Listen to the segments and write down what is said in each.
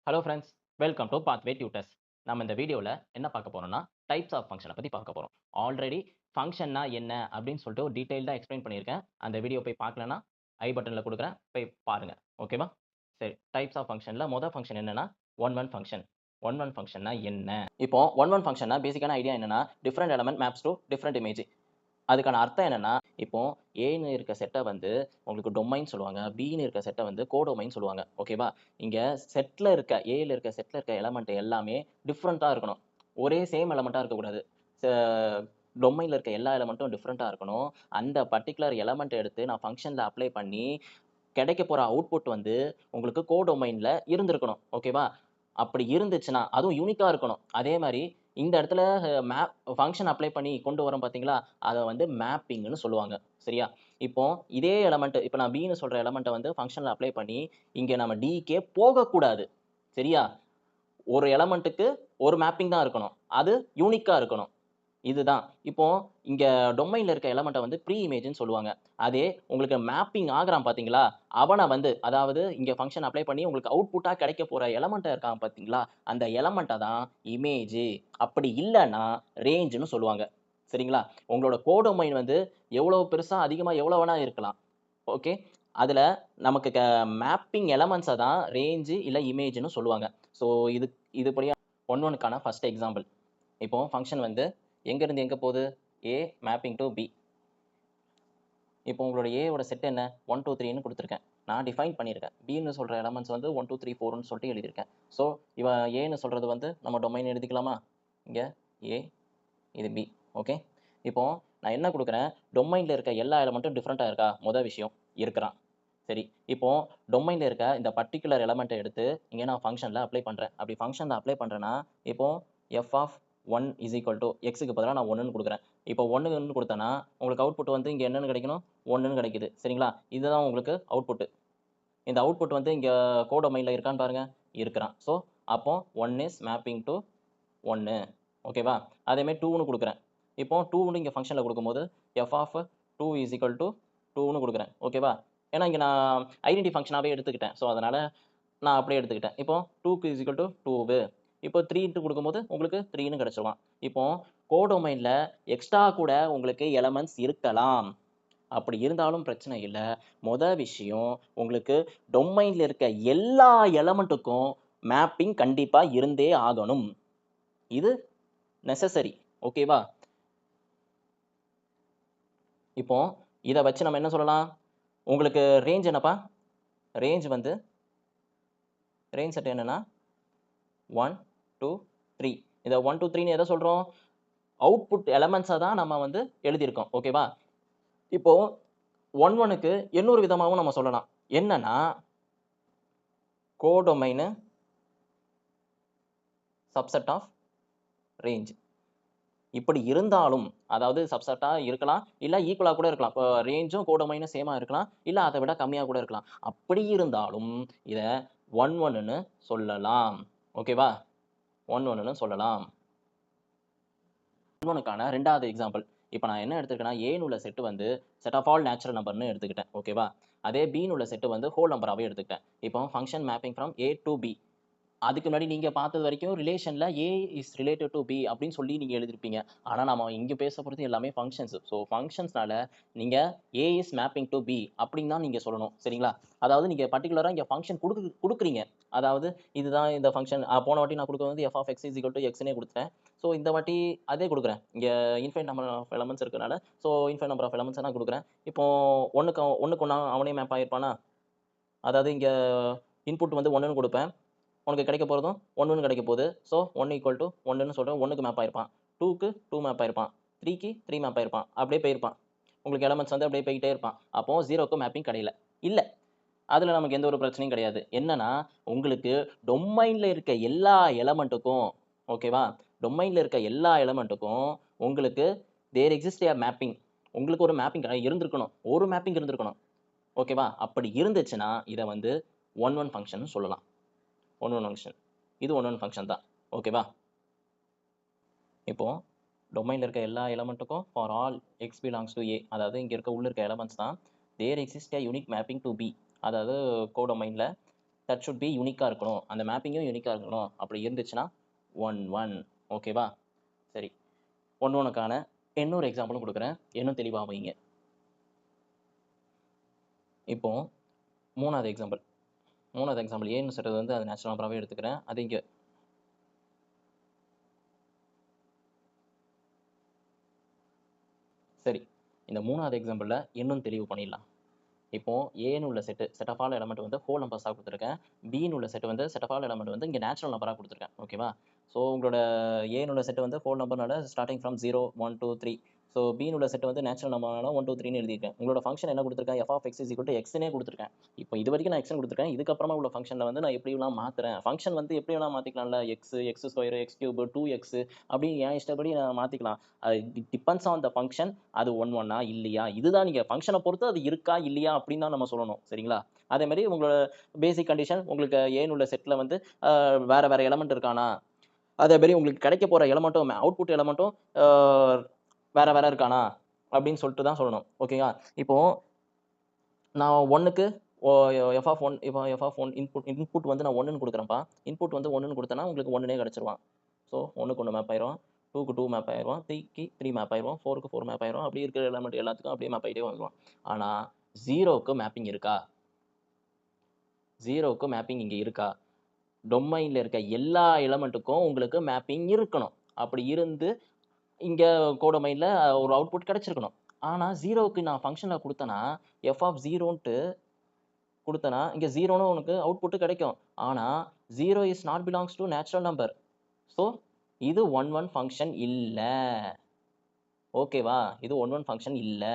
Hello friends, welcome to pathway tutors. நம்ம இந்த வீடியோவில் என்ன பார்க்க போறோம்னா டைப்ஸ் ஆஃப் ஃபங்க்ஷனை பற்றி பார்க்க போகிறோம். ஆல்ரெடி ஃபங்க்ஷன்னா என்ன அப்படின்னு சொல்லிட்டு ஒரு டீட்டெயில்டாக எக்ஸ்பிளைன் பண்ணியிருக்கேன். அந்த வீடியோ போய் பார்க்கலன்னா ஐ பட்டனில் கொடுக்குறேன், போய் பாருங்க. ஓகேவா? சரி, டைப்ஸ் ஆஃப் ஃபங்க்ஷனில் மொதல் ஃபங்க்ஷன் என்னன்னா one one function. One one ஃபங்க்ஷன்னா என்ன? இப்போ ஒன் ஒன் ஃபங்க்ஷன்னா பேசிக்கான ஐடியா என்னன்னா different element maps to different image. அதுக்கான அர்த்தம் என்னன்னா, இப்போ ஏன்னு இருக்க செட்ட வந்து உங்களுக்கு டொமைன் சொல்லுவாங்க. பின்னு இருக்க செட்ட வந்து கோடொமைன் சொல்லுவாங்க. ஓகேவா? இங்க செட்ல இருக்க ஏல இருக்க செட்ல இருக்க எலமெண்ட் எல்லாமே டிஃபரெண்ட்டா இருக்கணும். ஒரே சேம் எலமெண்ட்டா இருக்கக்கூடாது. ச டொமைன்ல இருக்க எல்லா எலமெண்ட்டும் டிஃபரெண்ட்டா இருக்கணும். அந்த பர்ட்டிகுலர் எலமெண்ட் எடுத்து நான் ஃபங்ஷன்ல அப்ளை பண்ணி கிடைக்க போற அவுட்புட் வந்து உங்களுக்கு கோடொமைன்ல இருந்திருக்கணும். ஓகேவா? அப்படி இருந்துச்சுன்னா, அதுவும் யூனிக்கா இருக்கணும். அதே மாரி இந்த இடத்துல மேப் ஃபங்ஷன் அப்ளை பண்ணி கொண்டு வரோம் பார்த்தீங்களா? அத வந்து மேப்பிங்ன்னு சொல்லுவாங்க. சரியா? இப்போ இதே எலமெண்ட் இப்ப நான் பின்னு சொல்ற எலமெண்ட்ட வந்து ஃபங்ஷன்ல அப்ளை பண்ணி, இங்க நம்ம டிக்கே போகக்கூடாது. சரியா? ஒரு எலமெண்ட்டுக்கு ஒரு மேப்பிங் தான் இருக்கணும். அது யூனிக்கா இருக்கணும். இதுதான். இப்போ இங்க டொமைன்ல இருக்க எலமெண்ட்ட வந்து ப்ரீ இமேஜ்ன்னு சொல்லுவாங்க. அதே உங்களுக்கு மேப்பிங் ஆகுறான் பார்த்தீங்களா? அவன வந்து அதாவது இங்க ஃபங்ஷன் அப்ளை பண்ணி உங்களுக்கு அவுட்புட்டா கிடைக்க போற எலமெண்ட் இருக்கான் பார்த்தீங்களா? அந்த எலமெண்ட்ட தான் இமேஜ். அப்படி இல்லன்னா ரேஞ்சுன்னு சொல்லுவாங்க. சரிங்களா? உங்களோட கோடொமைன் வந்து எவ்வளவு பெருசா, அதிகமா எவ்வளோ வேணா இருக்கலாம். ஓகே. அதுல நமக்கு மேப்பிங் எலமெண்ட்ஸ தான் ரேஞ்சு இல்ல இமேஜ்ன்னு சொல்லுவாங்க. ஸோ இது இதுபடியா ஒன்னுக்கான ஃபர்ஸ்ட் எக்ஸாம்பிள். இப்போ ஃபங்ஷன் வந்து எங்க இருந்து எங்க போகுது? A mapping to B. இப்போ உங்களோட A ஓட செட் என்ன? 1, 2, 3ன்னு குடுத்துருக்கேன். நான் டிஃபைன் பண்ணியிருக்கேன். Bன்னு சொல்ற எலமெண்ட்ஸ் வந்து 1, 2, 3, 4ன்னு சொல்லிட்டு எழுதியிருக்கேன். ஸோ இவன் Aன்னு சொல்றது வந்து நம்ம டொமைன் எழுதிக்கலாமா? இங்க A, இது B. ஓகே. இப்போ நான் என்ன குடுக்குறேன்? டொமைன்ல இருக்க எல்லா எலமெண்ட்டும் டிஃபரெண்ட்டா இருக்கா? மொத விஷயம். இருக்கிறான். சரி. இப்போ டொமைன்ல இருக்க இந்த பர்ட்டிகுலர் எலமெண்ட்ட எடுத்து இங்க நான் ஃபங்ஷன்ல அப்ளை பண்றேன். அப்படி ஃபங்ஷன்ல அப்ளை பண்றேன்னா, இப்போ F of 1 is equal to எக்ஸ்க்கு பதிலா நான் 1ன்னு குடுக்குறேன். இப்போ 1ன்னு குடுத்தேன்னா, உங்களுக்கு அவுட்புட் வந்து இங்க என்னன்னு கிடைக்கணும்? 1ன்னு கிடைக்குது. சரிங்களா? இதுதான் உங்களுக்கு அவுட்புட். இந்த அவுட்புட் வந்து இங்க கோடொமைன்ல இருக்கான்னு பாருங்க. இருக்கிறான். ஸோ அப்போ 1 இஸ் மேப்பிங் டூ 1. ஓகேவா? அதே மாரி 2ன்னு குடுக்குறேன். இப்போ 2ன்னு இங்க ஃபங்ஷன்ல குடுக்கும்போது F of 2 is equal to 2ன்னு குடுக்குறேன். ஓகேவா? ஏன்னா இங்க நான் ஐடென்டி ஃபங்ஷனாவே எடுத்துக்கிட்டேன். ஸோ அதனால நான் அப்படியே எடுத்துக்கிட்டேன். இப்போ 2க்கு இஸ் ஈக்குவல் டூ 2. இப்போ 3ன்ட்டு குடுக்கும்போது உங்களுக்கு 3ன்னு கிடைச்சிரும். இப்போ கோடொமைன்ல எக்ஸ்ட்ரா கூட உங்களுக்கு எலமெண்ட்ஸ் இருக்கலாம். அப்படி இருந்தாலும் பிரச்சனை இல்ல. மொத விஷயம் உங்களுக்கு டொமைன்ல இருக்க எல்லா எலமெண்ட்டுக்கும் மேப்பிங் கண்டிப்பா இருந்தே ஆகணும். இது நெசசரி. ஓகேவா? இப்போ இத வச்சு நம்ம என்ன சொல்லலாம்? உங்களுக்கு ரேஞ்ச் என்னப்பா? ரேஞ்ச் வந்து ரேஞ்ச் செட் என்னன்னா 1, 2, 3. இத 1, 2, 3ன்னு எத சொல்றோம்? அவுட்புட் எலமெண்ட்ஸ தான் நம்ம வந்து எழுதியிருக்கோம். ஓகேவா? இப்போ 1, 1க்கு இன்னொரு விதமாவும் நம்ம சொல்லலாம். என்னன்னா, கோடொமைன் சப்செட் ஆஃப் ரேஞ்ச். இப்படி இருந்தாலும், அதாவது சப்செட்டா இருக்கலாம், இல்ல ஈக்குவலா கூட இருக்கலாம். இப்போ ரேஞ்சும் கோடொமைனும் சேமா இருக்கலாம், இல்ல அத விட கம்மியா கூட இருக்கலாம். அப்படி இருந்தாலும் இத 1, 1ன்னு சொல்லலாம். ஓகேவா? 1, 1ன்னு சொல்லலாம். 1, 1க்கான 2வது எக்ஸாம்பிள். இப்ப நான் என்ன எடுத்துருக்கேன்னா, ஏன்னு உள்ள செட் வந்து செட் ஆஃப் ஆல் நேச்சுரல் நம்பர்ன்னு எடுத்துக்கிட்டேன். ஓகேவா? அதே பின்னு உள்ள செட் வந்து ஹோல் நம்பராவே எடுத்துக்கிட்டேன். இப்போ function mapping from A to B. அதுக்கு முன்னாடி நீங்க பார்த்தது வரைக்கும் ரிலேஷன்ல ஏ இஸ் ரிலேட்டட் டு பி அப்படின்னு சொல்லி நீங்க எழுதிருப்பீங்க. ஆனா நாம இங்க பேச போறது எல்லாமே ஃபங்ஷன்ஸ். ஸோ ஃபங்ஷன்ஸ்னால நீங்க ஏ இஸ் மேப்பிங் டு பி அப்படின்னு தான் நீங்க சொல்லணும். சரிங்களா? அதாவது நீங்க பர்ட்டிகுலரா இங்க ஃபங்ஷன் குடுக்குறீங்க. அதாவது இதுதான் இந்த ஃபங்ஷன். போன வாட்டி நான் குடுக்குறது வந்து F of X is equal to எக்ஸ்னே குடுத்துட்டேன். ஸோ இந்த வாட்டி அதே குடுக்குறேன். இங்க இன்ஃபைனைட் நம்பர் ஆஃப் எலமெண்ட்ஸ் இருக்கனால so infinite number of elements நான் குடுக்குறேன். இப்போ ஒண்ணுக்கு ஒண்ணா அவனே மேப் ஆயிருப்பானா? அதாவது இங்க இன்புட் வந்து 1ன்னு குடுப்பேன். உனக்கு கிடைக்க போறதும் 1ன்னு கிடைக்க போகுது. ஸோ 1 ஈக்குவல் டூ 1ன்னு சொல்றேன். 1க்கு மேப் ஆயிருப்பான். 2க்கு 2 மேப் ஆயிருப்பான். 3க்கு 3 மேப் ஆயிருப்பான். அப்படியே போயிருப்பான். உங்களுக்கு எலமெண்ட்ஸ் வந்து அப்படியே போயிட்டே இருப்பான். அப்போ 0க்கு மேப்பிங் கிடையல. இல்ல. அதுல நமக்கு எந்த ஒரு பிரச்சனையும் கிடையாது. என்னன்னா, உங்களுக்கு டொமைன்ல இருக்க எல்லா எலமெண்ட்டுக்கும் ஓகேவா? டொமைன்ல இருக்க எல்லா எலமெண்ட்டுக்கும் உங்களுக்கு தேர் எக்ஸிஸ்ட் எ மேப்பிங். உங்களுக்கு ஒரு மேப்பிங் இருந்திருக்கணும். ஒரு மேப்பிங் இருந்திருக்கணும். ஓகேவா? அப்படி இருந்துச்சுன்னா, இத வந்து 1 1 ஃபங்ஷன்னு சொல்லலாம். 1 1 ஃபங்ஷன். இது 1 1 ஃபங்ஷன் தான். ஓகேவா? இப்போ டொமைன்ல இருக்க எல்லா எலிமெண்ட்டுக்கும் for all X belongs to A, அதாவது உள்ள இருக்க எலிமெண்ட்ஸ் தான் there exist a unique mapping to B, அதாவது கோடொமைன்ல தட் ஷுட் பி யூனிக்காக இருக்கணும், அந்த மேப்பிங்கும் யூனிக்காக இருக்கணும். அப்படி இருந்துச்சுன்னா 1 1. ஓகேவா? சரி, 1 1க்கான இன்னொரு எக்ஸாம்பிளும் கொடுக்குறேன், இன்னும் தெளிவாக வைங்க. இப்போ மூணாவது எக்ஸாம்பிள் ஏன்னு சொல்றது வந்து அது நேச்சுரல் நம்பராகவே எடுத்துக்கிறேன். அது இங்கே சரி, இந்த மூணாவது எக்ஸாம்பிளில் இன்னும் தெளிவு பண்ணிடலாம். இப்போ ஏன்னு உள்ள செட் ஆஃப் ஆல் எலமெண்ட் வந்து ஹோல் நம்பர்ஸாக கொடுத்துருக்கேன். பின்னு உள்ள செட் வந்து செட் ஆஃப் ஆல் எலமெண்ட் வந்து இங்கே நேச்சுரல் நம்பராக கொடுத்துருக்கேன். ஓகேவா? ஸோ உங்களோட ஏன்னு உள்ள செட் வந்து ஹோல் நம்பர்னால ஸ்டார்டிங் ஃப்ரம் 0 1 2 3. ஸோ பின்னு உள்ள செட் வந்து நேச்சுரல் நம்பர்னால 1 2 3ன்னு எழுதியிருக்கேன். உங்களோட ஃபங்க்ஷன் என்ன கொடுத்துருக்கேன்? F of X is equal to எக்ஸ்னே கொடுத்துருக்கேன். இப்போ இது வரைக்கும் நான் எக்ஸ்னு கொடுத்துருக்கேன். இதுக்கப்புறமா உள்ள ஃபங்க்ஷனில் வந்து நான் எப்படி எல்லாம் மாற்றுறேன், ஃபங்க்ஷன் வந்து எப்படி எல்லாம் மாற்றிக்கலாம்ல, X square, X cube, 2x அப்படி என் இஷ்டப்படி நான் மாற்றிக்கலாம். அது டிபெண்ட்ஸ் ஆன் த ஃபங்க்ஷன். அது 1 1 இல்லையா, இதுதான் நீங்கள் ஃபங்க்ஷனை பொறுத்து அது இருக்கா இல்லையா அப்படின்னு தான் நம்ம சொல்லணும். சரிங்களா? அதே மாதிரி உங்களோட பேசிக் கண்டிஷன், உங்களுக்கு ஏன்னு உள்ள செட்டில் வந்து வேற வேற எலமெண்ட் இருக்கானா, அதே மாதிரி உங்களுக்கு கிடைக்க போகிற எலமெண்ட்டும் அவுட்புட் எலமெண்ட்டும் வேற வேற இருக்கானா அப்படின்னு சொல்லிட்டு தான் சொல்லணும். ஓகேவா? இப்போ நான் ஒன்றுக்கு எஃப் ஆஃப் ஒன், இப்போ எஃப் ஆஃப் ஒன் இன்புட் வந்து நான் 1ன்னு கொடுக்குறேன்ப்பா. இன்புட் வந்து 1ன்னு கொடுத்தேன்னா உங்களுக்கு 1னே கிடச்சிருவான். ஸோ 1க்கு 1 மேப் ஆயிரும், 2க்கு 2 மேப் ஆயிரும், 3க்கு 3 மேப் ஆயிரும், 4க்கு 4 மேப் ஆயிரும். அப்படி இருக்கிற எலமெண்ட் எல்லாத்துக்கும் அப்படியே மேப் ஆகிட்டே வந்துடும். ஆனால் 0க்கு மேப்பிங் இருக்கா? 0க்கு மேப்பிங் இங்கே இருக்கா? டொமைனில் இருக்க எல்லா எலமெண்ட்டுக்கும் உங்களுக்கு மேப்பிங் இருக்கணும். அப்படி இருந்து இங்கே கோடொமைனில் ஒரு அவுட்புட் கிடைச்சிருக்கணும். ஆனால் 0க்கு நான் ஃபங்க்ஷனில் கொடுத்தேன்னா எஃப் ஆஃப் 0ன்ட்டு கொடுத்தேன்னா இங்கே 0ன்னு உனக்கு அவுட்புட்டு கிடைக்கும். ஆனால் 0 is not belongs to natural number. So இது 1 1 ஃபங்க்ஷன் இல்லை. ஓகேவா? இது 1 1 ஃபங்க்ஷன் இல்லை.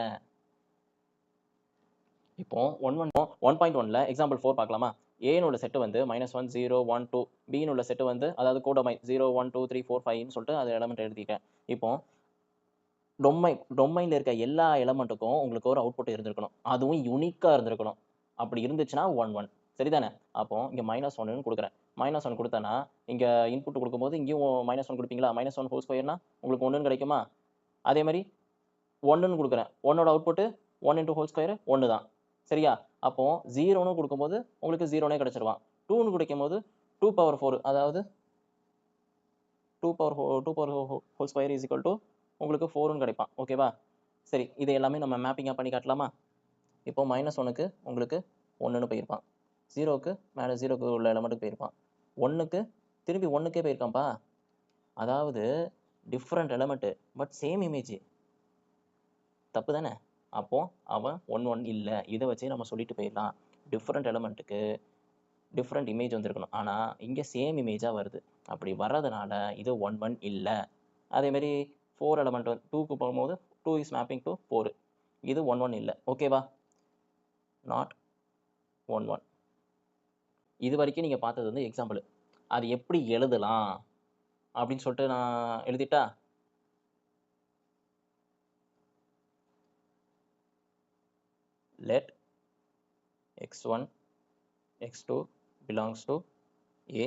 இப்போ 1.1ல எக்ஸாம்பிள் 4 பார்க்கலாமா? ஏனோட செட்டு வந்து -1 0 1 2, பின்னு செட்டு வந்து அதாவது கோடொமைன் 0 1 2 3 4 5ன்னு சொல்லிட்டு அது எலமெண்ட் எழுதிட்டேன். இப்போ டொமைன்ல இருக்க எல்லா எலமெண்ட்டுக்கும் உங்களுக்கு ஒரு அவுட்புட் இருந்திருக்கணும், அதுவும் யூனிக்கா இருந்திருக்கணும். அப்படி இருந்துச்சுன்னா 1 1. சரிதானே? அப்போ இங்க -1ன்னு கொடுக்குறேன். -1 கொடுத்தேன்னா இங்க இன்புட் கொடுக்கும்போது இங்கேயும் -1 கொடுப்பீங்களா? -1 ஹோல் ஸ்கொயர்னா உங்களுக்கு 1ன்னு கிடைக்குமா? அதே மாதிரி 1ன்னு கொடுக்குறேன், 1ஓட அவுட்புட் 1 இன்டூ ஹோல் ஸ்கொயர் 1 தான். சரியா? அப்போ 0ன்னு கொடுக்கும்போது உங்களுக்கு 0னே கிடைச்சிருவான். 2ன்னு கிடைக்கும் போது 2 பவர் 4, அதாவது 2 power whole square is equal to உங்களுக்கு 4ன்னு கிடைப்பான். ஓகேவா? சரி, இது எல்லாமே நம்ம மேப்பிங்காக பண்ணி காட்டலாமா? இப்போ -1க்கு உங்களுக்கு 1ன்னு போயிருப்பான், 0க்கு மேலே 0க்கு உள்ள எலமெண்ட்டுக்கு போயிருப்பான், 1க்கு திரும்பி 1க்கே போயிருக்கான்ப்பா. அதாவது different element but same image. தப்பு தானே? அப்போ அவன் 1 1 இல்லை. இதை வச்சு நம்ம சொல்லிட்டு போயிடலாம், டிஃப்ரெண்ட் எலமெண்ட்டுக்கு டிஃப்ரெண்ட் இமேஜ் வந்திருக்கணும். ஆனால் இங்கே சேம் இமேஜாக வருது. அப்படி வர்றதுனால இது 1 1 இல்லை. அதேமாரி 4 எலமெண்ட் வந்து 2க்கு போகும்போது 2 இஸ் மேப்பிங் டு 4. இது 1 1 இல்லை. ஓகேவா? நாட் 1 1. இது வரைக்கும் நீங்கள் பார்த்தது வந்து எக்ஸாம்பிள். அது எப்படி எழுதலாம் அப்படின்னு சொல்லிட்டு நான் எழுதிட்டா? let x1 x2 belongs to a,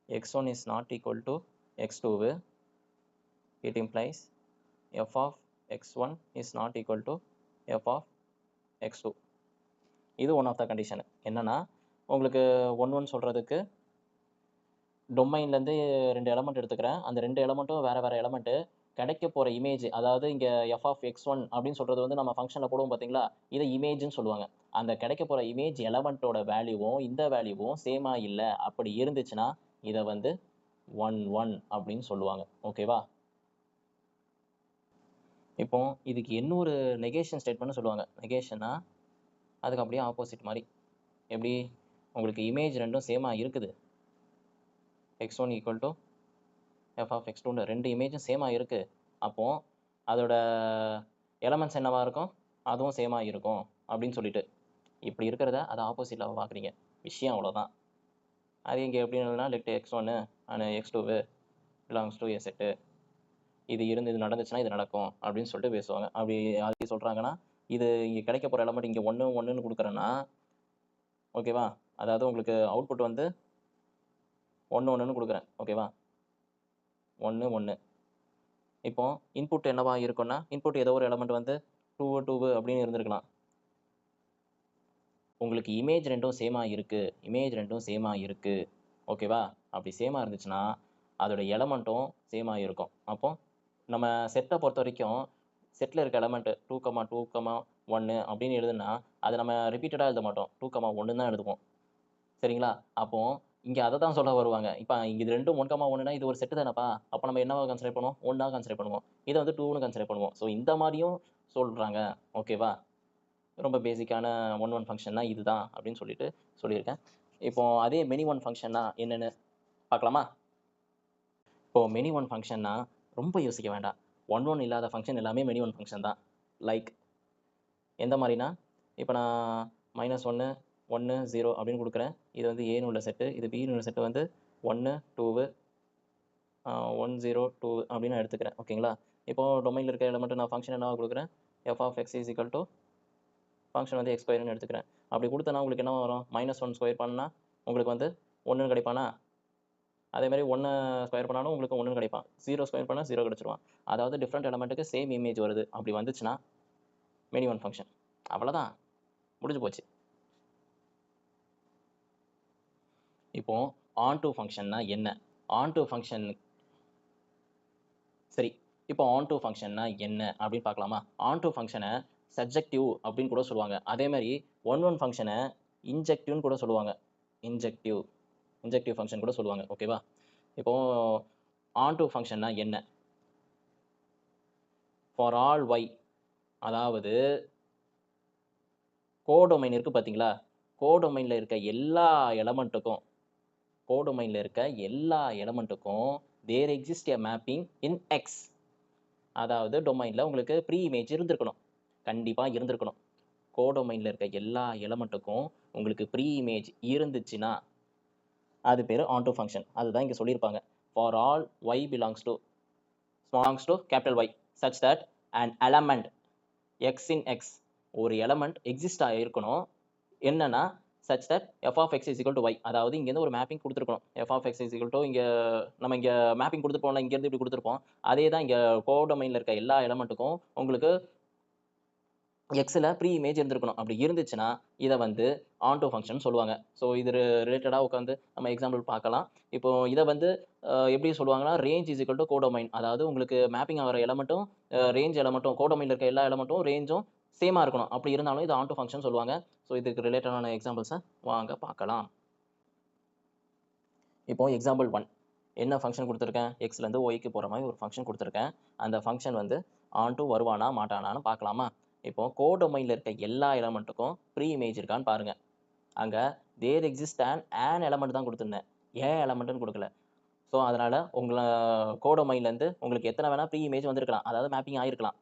x1 is not equal to x2, it implies f of x1 is not equal to f of x2. இது ஒன் ஆஃப் த கண்டிஷன். என்னன்னா உங்களுக்கு 1 1 சொல்றதுக்கு டொமைன்லேருந்து 2 எலமெண்ட் எடுத்துக்கிறேன். அந்த 2 எலமெண்ட்டும் வேற வேற எலமெண்ட்டு. கிடைக்க போகிற இமேஜ், அதாவது இங்கே எஃப் ஆஃப் x1 அப்படின்னு சொல்கிறது வந்து நம்ம ஃபங்க்ஷனில் போடுவோம் பார்த்தீங்களா, இதை இமேஜ்னு சொல்லுவாங்க. அந்த கிடைக்க போகிற இமேஜ் எலமெண்ட்டோட வேல்யூவும் இந்த வேல்யூவும் சேமாக இல்லை. அப்படி இருந்துச்சுன்னா இதை வந்து 1 1 அப்படின்னு சொல்லுவாங்க. ஓகேவா? இப்போ இதுக்கு இன்னொரு நெகேஷன் ஸ்டேட்மெண்ட்னு சொல்லுவாங்க. நெகேஷன்னா அதுக்கு அப்படியே ஆப்போசிட் மாதிரி. எப்படி? உங்களுக்கு இமேஜ் ரெண்டும் சேமாக இருக்குது, x1 equal to F of x2ன்னு 2 இமேஜும் சேமாக இருக்குது. அப்போது அதோட எலமெண்ட்ஸ் என்னவா இருக்கும்? அதுவும் சேமாக இருக்கும் அப்படின்னு சொல்லிட்டு இப்படி இருக்கிறத அதை ஆப்போசிட்டில் பார்க்குறீங்க. விஷயம் அவ்வளோதான். அது இங்கே எப்படின்னா let x1 and x2 belongs to A set. இது நடந்துச்சுன்னா இது நடக்கும் அப்படின்னு சொல்லிட்டு பேசுவாங்க. அப்படி அது சொல்கிறாங்கன்னா இது இங்கே கிடைக்க போகிற எலமெண்ட் இங்கே 1 1ன்னு கொடுக்குறேன்னா, ஓகேவா? அதாவது உங்களுக்கு அவுட்புட் வந்து 1 1ன்னு கொடுக்குறேன். ஓகேவா? 1 1. இப்போ இன்புட் என்னவா இருக்குன்னா, இன்புட் ஏதோ ஒரு எலமெண்ட் வந்து 2 2 அப்படின்னு இருந்திருக்கலாம். உங்களுக்கு இமேஜ் ரெண்டும் சேமாக இருக்குது ஓகேவா? அப்படி சேமாக இருந்துச்சுன்னா அதோட எலமெண்ட்டும் சேமாக இருக்கும். அப்போ நம்ம செட்டை பொறுத்த வரைக்கும் செட்டில் இருக்க எலமெண்ட் 2, 2, 1 அப்படின்னு எழுதுனா அதை நம்ம ரிப்பீட்டடாக எழுத மாட்டோம். 2, 1 தான் எழுதுவோம். சரிங்களா? அப்போ இங்க அத தான் சொல்ல வருவாங்க. இப்ப இது 2 1, 1னா இது ஒரு செட் தானப்பா. அப்ப நம்ம என்னவா கன்சிடர் பண்ணுவோம்? 1ஆ கன்சிடர் பண்ணுவோம். இத வந்து 2ன்னு கன்சிடர் பண்ணுவோம். ஸோ இந்த மாரியும் சொல்றாங்க. ஓகேவா? ரொம்ப பேசிக்கான ஒன் ஃபங்ஷன்னா இதுதான் அப்படின்னு சொல்லிட்டு சொல்லியிருக்கேன். இப்போ அதே மெனி ஒன் ஃபங்ஷன்னா என்னன்னு பார்க்கலாமா? இப்போ மெனி ஒன் ஃபங்ஷன்னா ரொம்ப யோசிக்க வேண்டாம். ஒன் இல்லாத ஃபங்ஷன் எல்லாமே மெனி ஒன் ஃபங்ஷன் தான். லைக் எந்த மாரினா, இப்ப நான் -1, 1, 0 அப்படின்னு குடுக்குறேன். இது வந்து ஏன்னு உள்ள செட்டு. இது பின்னு உள்ள செட்டு வந்து 1, 2, 1, 0, 2 அப்படின்னு நான் எடுத்துக்கிறேன். ஓகேங்களா? இப்போ டொமைன்ல இருக்க எலிமெண்ட் நான் ஃபங்ஷன் என்னவா குடுக்குறேன்? f of x is equal to function வந்து x ஸ்கொயர்ன்னு எடுத்துக்கிறேன். அப்படி குடுத்தேன்னா உங்களுக்கு என்ன வரும்? -1 ஸ்கொயர் பண்ணா உங்களுக்கு வந்து 1ன்னு கிடைப்பானா? அதே மாரி 1 ஸ்கொயர் பண்ணாலும் உங்களுக்கு 1ன்னு கிடைப்பான். 0 ஸ்கொயர் பண்ணா 0 கிடைச்சிருவான். அதாவது டிஃபரெண்ட் எலிமெண்ட்டுக்கு சேம் இமேஜ் வருது. அப்படி வந்துச்சுன்னா மெனி ஒன் ஃபங்ஷன். அவ்வளோதான். முடிஞ்சு போச்சு. இப்போ ஆன்டூ ஃபங்ஷன்னா என்ன? ஆன்டூ ஃபங்ஷன் சரி. இப்போ ஆன்டூ ஃபங்ஷன்னா என்ன அப்படின்னு பார்க்கலாமா? ஆன்டூ ஃபங்ஷனை சப்ஜெக்டிவ் அப்படின்னு கூட சொல்லுவாங்க. அதே மாதிரி ஒன் ஃபங்ஷனை இன்ஜெக்டிவ்னு கூட சொல்லுவாங்க. இன்ஜெக்டிவ் ஃபங்ஷன் கூட சொல்லுவாங்க. ஓகேவா? இப்போ ஆன்டூ ஃபங்ஷன்னா என்ன? ஃபார் ஆல் ஒய், அதாவது கோடொமைன் இருக்கு பார்த்தீங்களா? கோடொமைனில் இருக்க எல்லா எலமெண்ட்டுக்கும் there exist a mapping in X. அதாவது டொமைனில் உங்களுக்கு ப்ரீ இமேஜ் இருந்திருக்கணும். கண்டிப்பாக இருந்திருக்கணும். கோடொமைனில் இருக்க எல்லா எலமெண்ட்டுக்கும் உங்களுக்கு ப்ரீ இமேஜ் இருந்துச்சுன்னா அது பேர் ஆன்டூ ஃபங்க்ஷன். அதுதான் இங்கே சொல்லியிருப்பாங்க. For all y belongs to capital y such that and element x in x, ஒரு எலமெண்ட் எக்ஸிஸ்ட் ஆகிருக்கணும். என்னன்னா such that f of X is equal to y. அதாவது இங்கேருந்து ஒரு மேப்பிங் கொடுத்துருக்கணும். F of X is equal to இங்கே நம்ம இங்கே மேப்பிங் கொடுத்துருப்போம்ல, இங்கேருந்து இப்படி கொடுத்துருப்போம். அதே தான் இங்கே கோடொமைனில் இருக்க எல்லா எலமெண்ட்டுக்கும் உங்களுக்கு எக்ஸில் ப்ரீ இமேஜ் இருந்திருக்கணும். அப்படி இருந்துச்சுன்னா இதை வந்து ஆன்டூ ஃபங்க்ஷன் சொல்லுவாங்க. ஸோ இது ரிலேட்டடாக உட்காந்து நம்ம எக்ஸாம்பிள் பார்க்கலாம். இப்போ இதை வந்து எப்படி சொல்லுவாங்கன்னா range is equal to codomain. அதாவது உங்களுக்கு மேப்பிங் ஆகிற எலமெண்ட்டும் ரேஞ்ச் எலமெண்ட்டும் கோடொமைனில் இருக்க எல்லா எலமெண்ட்டும் ரேஞ்சும் சேமாக இருக்கணும். அப்படி இருந்தாலும் இது ஆன்டூ ஃபங்க்ஷன் சொல்லுவாங்க. ஸோ இதுக்கு ரிலேட்டடான எக்ஸாம்பிள்ஸை வாங்க பார்க்கலாம். இப்போ எக்ஸாம்பிள் 1 என்ன ஃபங்க்ஷன் கொடுத்துருக்கேன்? எக்ஸ்லேருந்து ஒய்க்கு போகிற மாதிரி ஒரு ஃபங்க்ஷன் கொடுத்துருக்கேன். அந்த ஃபங்க்ஷன் வந்து ஆன்டூ வருவானா மாட்டானான்னு பார்க்கலாமா? இப்போ கோடொமைனில் இருக்க எல்லா எலமெண்ட்டுக்கும் ப்ரீ இமேஜ் இருக்கான்னு பாருங்க. அங்கே தேர் எக்ஸிஸ்ட் ஆன் எலமெண்ட் தான் கொடுத்துருந்தேன், ஏன் எலமெண்ட்டுன்னு கொடுக்கல. ஸோ அதனால் உங்களை கோடொமைன்லேருந்து உங்களுக்கு எத்தனை வேணால் ப்ரீ இமேஜ் வந்திருக்கலாம், அதாவது மேப்பிங் ஆகிருக்கலாம்.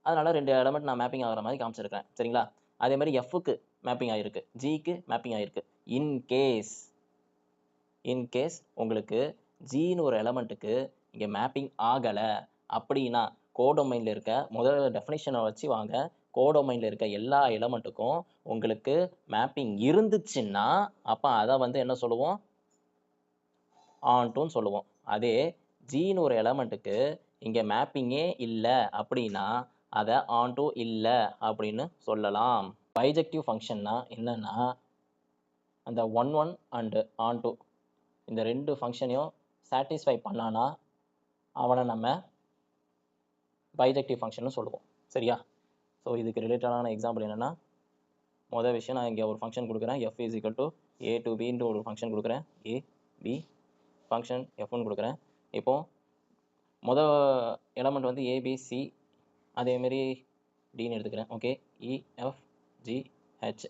அதனால் 2 எலமெண்ட் நான் மேப்பிங் ஆகிற மாதிரி காமிச்சிருக்கேன். சரிங்களா? அதே மாதிரி எஃப்க்கு மேப்பிங் ஆகிருக்கு, ஜிக்கு மேப்பிங் ஆகிருக்கு. இன்கேஸ் உங்களுக்கு ஜின்னு ஒரு எலமெண்ட்டுக்கு இங்கே மேப்பிங் ஆகலை அப்படின்னா கோடொமைனில் இருக்க முதல் டெஃபினிஷனை வச்சு வாங்க. கோடொமைனில் இருக்க எல்லா எலமெண்ட்டுக்கும் உங்களுக்கு மேப்பிங் இருந்துச்சுன்னா அப்போ அதை வந்து என்ன சொல்லுவோம்? ஆன்டூன்னு சொல்லுவோம். அதே ஜின்னு ஒரு எலமெண்ட்டுக்கு இங்கே மேப்பிங்கே இல்லை அப்படின்னா அதை ஆன்டூ இல்லை அப்படின்னு சொல்லலாம். பைஜெக்டிவ் ஃபங்க்ஷன்னா என்னன்னா அந்த ஒன் அண்டு ஆன்டூ இந்த 2 ஃபங்க்ஷனையும் சாட்டிஸ்ஃபை பண்ணானா அவனை நம்ம பைஜெக்டிவ் ஃபங்க்ஷன் சொல்லுவோம். சரியா? ஸோ இதுக்கு ரிலேட்டடான எக்ஸாம்பிள் என்னென்னா, மொதல் விஷயம் நான் இங்கே ஒரு ஃபங்க்ஷன் கொடுக்குறேன், F is equal to A to பின்ற ஒரு ஃபங்க்ஷன் கொடுக்குறேன். ஏ பி ஃபங்க்ஷன் எஃப்னு கொடுக்குறேன். இப்போது மொதல் எலமெண்ட் வந்து ஏபிசி, அதேமாரி டின்னு எடுத்துக்கிறேன். Okay, EF GH.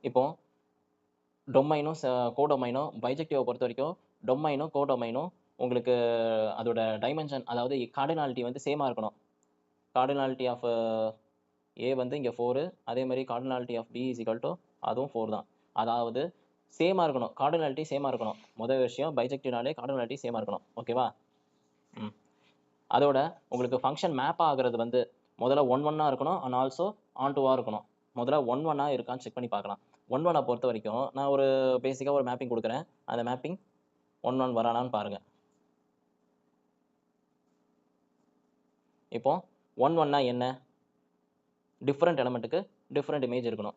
இப்போது டொமைனும் கோடொமைனும் பைஜெக்டிவை பொறுத்த வரைக்கும் டொமைனும் கோடொமைனும் உங்களுக்கு அதோட டைமென்ஷன், அதாவது கார்டினாலிட்டி வந்து சேமாக இருக்கணும். கார்டினாலிட்டி ஆஃப் ஏ வந்து இங்கே 4, அதே மாதிரி cardinality of B is equal to அதுவும் 4 தான். அதாவது சேமாக இருக்கணும், கார்டினாலிட்டி சேமாக இருக்கணும். முதல் விஷயம் பைஜெக்டிவ்னாலே கார்டினாலிட்டி சேமாக இருக்கணும். ஓகேவா? அதோட உங்களுக்கு ஃபங்க்ஷன் மேப் ஆகுறது வந்து முதல்ல 1 இருக்கணும் அண்ட் ஆல்சோ ஆன்டூவாக இருக்கணும். முதல்ல 1 இருக்கான்னு செக் பண்ணி பார்க்கலாம். 1 பொறுத்த வரைக்கும் நான் ஒரு பேசிக்காக ஒரு மேப்பிங் கொடுக்குறேன். அந்த மேப்பிங் 1 வரானான்னு பாருங்கள். இப்போ 1 என்ன? டிஃப்ரெண்ட் எலமெண்ட்டுக்கு டிஃப்ரெண்ட் இமேஜ் இருக்கணும்,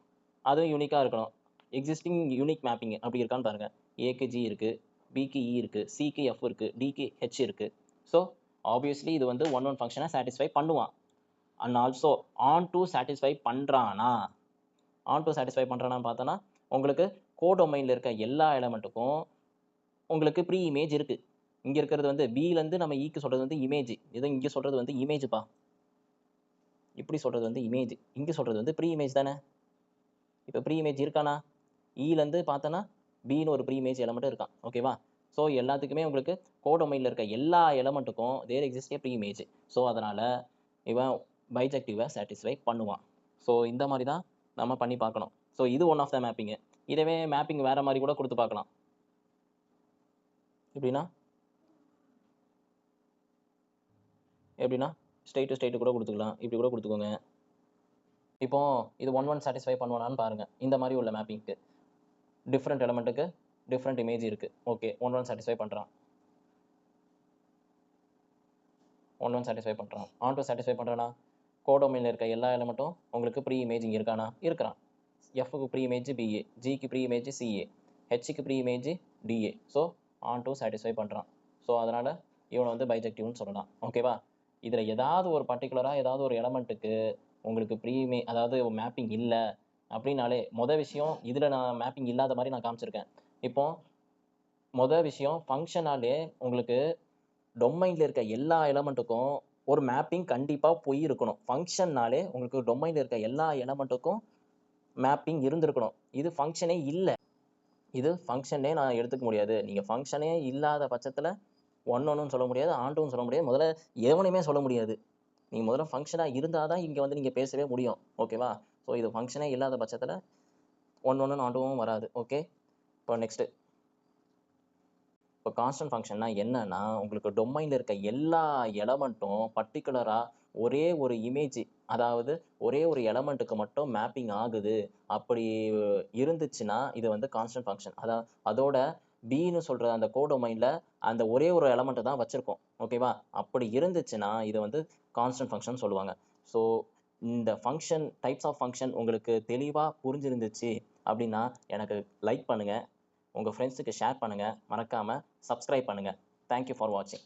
அதுவும் யூனிக்காக இருக்கணும். எக்ஸிஸ்டிங் யூனிக் மேப்பிங் அப்படி இருக்கான்னு பாருங்க. ஏக்கு ஜி இருக்கு, பிக்கு இ இருக்கு, சிக்கு எஃப் இருக்கு, டிக்கு ஹெச் இருக்கு. ஸோ ஆப்வியஸ்லி இது வந்து ஒன் ஃபங்க்ஷனை சாட்டிஸ்ஃபை பண்ணுவான். And also onto satisfy பண்ணுறானா பார்த்தோன்னா உங்களுக்கு கோடொமைனில் இருக்க எல்லா எலமெண்ட்டுக்கும் உங்களுக்கு ப்ரீ இமேஜ் இருக்கு. இங்கே இருக்கிறது வந்து பிலேருந்து நம்ம ஈக்கு சொல்கிறது வந்து இமேஜ், இதை இங்கே சொல்கிறது வந்து இமேஜ்ப்பா. இப்படி சொல்கிறது வந்து இமேஜ், இங்கே சொல்கிறது வந்து ப்ரீ இமேஜ் தானே. இப்போ ப்ரீ இமேஜ் இருக்கானா? ஈலேருந்து பார்த்தோன்னா பின்னு ஒரு ப்ரீ இமேஜ் எலமெண்ட்டும் இருக்கான். ஓகேவா? ஸோ எல்லாத்துக்குமே உங்களுக்கு கோடொமைனில் இருக்க எல்லா எலமெண்ட்டுக்கும் there exist a pre image. So அதனால் இவன் பைஜெக்டிவை சாட்டிஸ்ஃபை பண்ணுவான். ஸோ இந்த மாதிரி தான் நம்ம பண்ணி பார்க்கணும். ஸோ இது ஒன் ஆஃப் த மேப்பிங்கு. இதவே மேப்பிங் வேறு மாதிரி கூட கொடுத்து பார்க்கலாம். எப்படின்னா ஸ்ட்ரெயிட் டு ஸ்ட்ரெயிட்டு கூட கொடுத்துக்கலாம், இப்படி கூட கொடுத்துக்கோங்க. இப்போ இது ஒன் சாட்டிஸ்ஃபை பண்ணுவானான்னு பாருங்கள். இந்த மாதிரி உள்ள மேப்பிங்க்கு டிஃப்ரெண்ட் எலமெண்ட்டுக்கு டிஃப்ரெண்ட் இமேஜ் இருக்குது. ஓகே, ஒன் சாட்டிஸ்ஃபை பண்ணுறான். சாட்டிஸ்ஃபை பண்ணுறான். ஆன் டு சாட்டிஸ்ஃபை பண்ணுறானா? கோடொமைனில் இருக்க எல்லா எலமெண்ட்டும் உங்களுக்கு ப்ரீ இமேஜ் இங்கே இருக்கானா? இருக்கிறான். எஃப்க்கு ப்ரீ இமேஜ் பிஏ, ஜிக்கு ப்ரீ இமேஜ் சிஏ, ஹெச்சுக்கு pre image D A. So onto satisfy பண்ணுறான். ஸோ அதனால் இவனை வந்து பைஜெக்டிவ்னு சொல்லலாம். ஓகேவா? இதில் ஏதாவது ஒரு பர்டிகுலராக ஏதாவது ஒரு எலமெண்ட்டுக்கு உங்களுக்கு ப்ரீ அதாவது மேப்பிங் இல்லை அப்படின்னாலே விஷயம் இதில் நான் மேப்பிங் இல்லாத மாதிரி நான் காமிச்சிருக்கேன். இப்போ விஷயம் ஃபங்க்ஷனாலே உங்களுக்கு டொமைனில் இருக்க எல்லா எலமெண்ட்டுக்கும் ஒரு மேப்பிங் கண்டிப்பாக போய் இருக்கணும். ஃபங்க்ஷன்னாலே உங்களுக்கு டொமைனில் இருக்க எல்லா எலமெண்ட்டுக்கும் மேப்பிங் இருந்திருக்கணும். இது ஃபங்க்ஷனே இல்லை. இது ஃபங்க்ஷனே நான் எடுத்துக்க முடியாது. நீங்கள் ஃபங்க்ஷனே இல்லாத பட்சத்தில் ஒன்றுன்னு சொல்ல முடியாது, ஆன்டுன்னு சொல்ல முடியாது, முதல்ல எவனையுமே சொல்ல முடியாது. நீங்கள் முதல்ல ஃபங்க்ஷனாக இருந்தால் தான் இங்கே வந்து நீங்கள் பேசவே முடியும். ஓகேவா? ஸோ இது ஃபங்க்ஷனே இல்லாத பட்சத்தில் ஒன்று ஆண்டுவும் வராது. ஓகே, இப்போ நெக்ஸ்ட்டு இப்போ கான்ஸ்டன்ட் ஃபங்க்ஷன்னா என்னன்னா உங்களுக்கு டொமைனில் இருக்க எல்லா எலமெண்ட்டும் பர்டிகுலராக ஒரே ஒரு இமேஜ், அதாவது ஒரே ஒரு எலமெண்ட்டுக்கு மட்டும் மேப்பிங் ஆகுது அப்படி இருந்துச்சுன்னா இது வந்து கான்ஸ்டன்ட் ஃபங்க்ஷன். அதோட பின்னு சொல்கிற அந்த கோடொமைனில் அந்த ஒரே ஒரு எலமெண்ட்டை தான் வச்சுருக்கோம். ஓகேவா? அப்படி இருந்துச்சுன்னா இதை வந்து கான்ஸ்டன்ட் ஃபங்க்ஷன் சொல்லுவாங்க. ஸோ இந்த ஃபங்க்ஷன் டைப்ஸ் ஆஃப் ஃபங்க்ஷன் உங்களுக்கு தெளிவாக புரிஞ்சிருந்துச்சு அப்படின்னா எனக்கு லைக் பண்ணுங்கள், உங்கள் ஃப்ரெண்ட்ஸுக்கு ஷேர் பண்ணுங்கள், மறக்காமல் சப்ஸ்கிரைப் பண்ணுங்கள். தேங்க்யூ ஃபார் வாட்சிங்.